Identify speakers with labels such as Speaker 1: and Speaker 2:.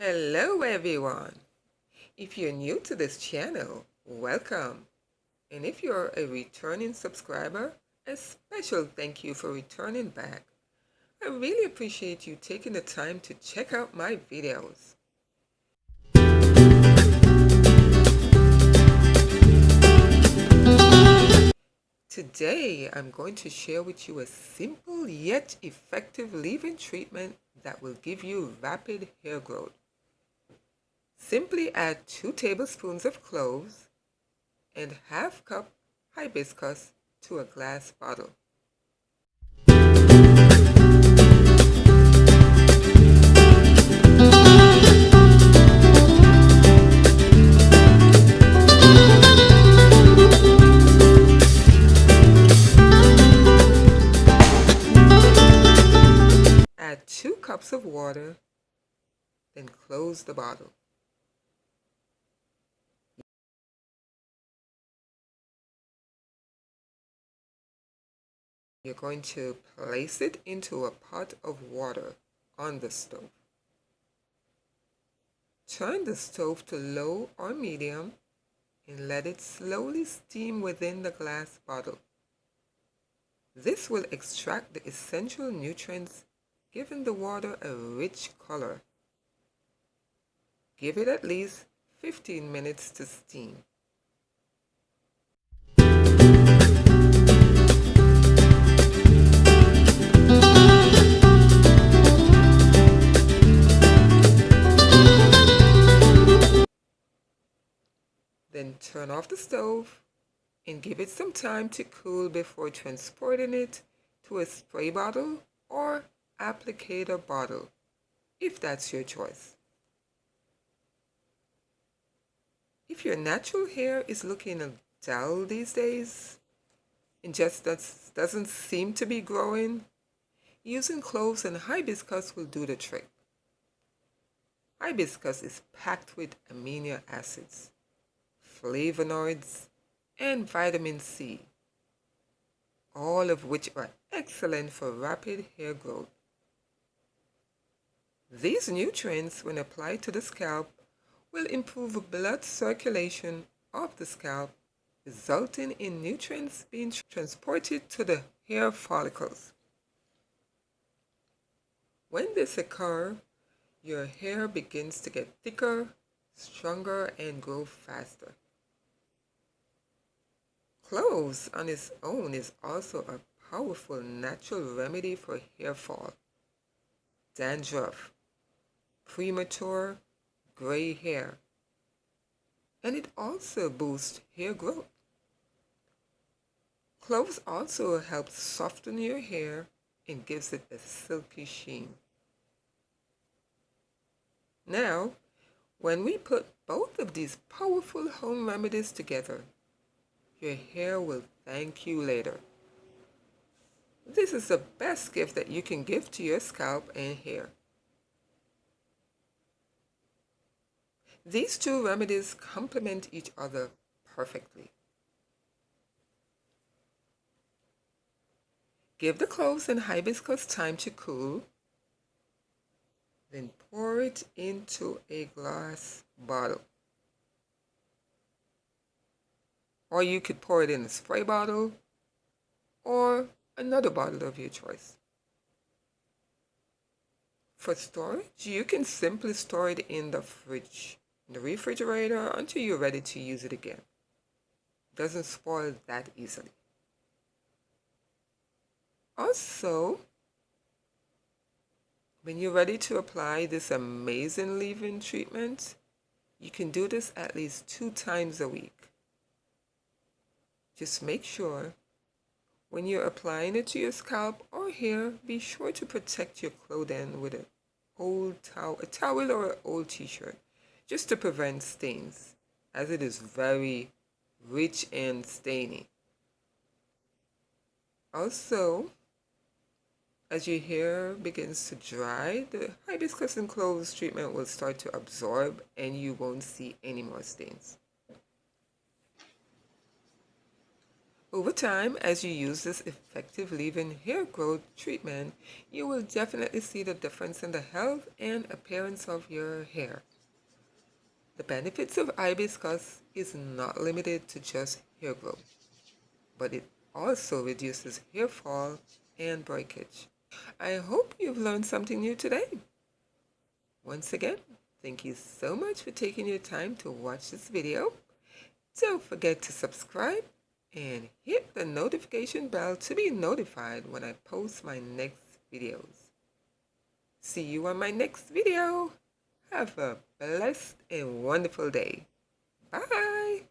Speaker 1: Hello everyone! If you're new to this channel, welcome. And if you're a returning subscriber, a special thank you for returning back. I really appreciate you taking the time to check out my videos. Today, I'm going to share with you a simple yet effective leave-in treatment that will give you rapid hair growth. Simply add 2 tablespoons of cloves and half cup hibiscus to a glass bottle. Add 2 cups of water, then close the bottle. You're going to place it into a pot of water on the stove. Turn the stove to low or medium and let it slowly steam within the glass bottle. This will extract the essential nutrients, giving the water a rich color. Give it at least 15 minutes to steam. Then turn off the stove and give it some time to cool before transporting it to a spray bottle or applicator bottle, if that's your choice. If your natural hair is looking dull these days and just doesn't seem to be growing, using cloves and hibiscus will do the trick. Hibiscus is packed with amino acids, flavonoids, and vitamin C, all of which are excellent for rapid hair growth. These nutrients, when applied to the scalp, will improve blood circulation of the scalp, resulting in nutrients being transported to the hair follicles. When this occurs, your hair begins to get thicker, stronger, and grow faster. Cloves on its own is also a powerful natural remedy for hair fall, dandruff, premature gray hair, and it also boosts hair growth. Cloves also helps soften your hair and gives it a silky sheen. Now, when we put both of these powerful home remedies together, your hair will thank you later. This is the best gift that you can give to your scalp and hair. These 2 remedies complement each other perfectly. Give the cloves and hibiscus time to cool, then pour it into a glass bottle. Or you could pour it in a spray bottle or another bottle of your choice. For storage, you can simply store it in the fridge, in the refrigerator, until you're ready to use it again. It doesn't spoil that easily. Also, when you're ready to apply this amazing leave-in treatment, you can do this at least 2 times a week. Just make sure when you're applying it to your scalp or hair, be sure to protect your clothing with a towel or an old t-shirt, just to prevent stains, as it is very rich and stainy. Also, as your hair begins to dry, the hibiscus and cloves treatment will start to absorb and you won't see any more stains. Over time, as you use this effective leave-in hair growth treatment, you will definitely see the difference in the health and appearance of your hair. The benefits of hibiscus is not limited to just hair growth, but it also reduces hair fall and breakage. I hope you've learned something new today. Once again, thank you so much for taking your time to watch this video. Don't forget to subscribe and hit the notification bell to be notified when I post my next videos. See you on my next video. Have a blessed and wonderful day. Bye.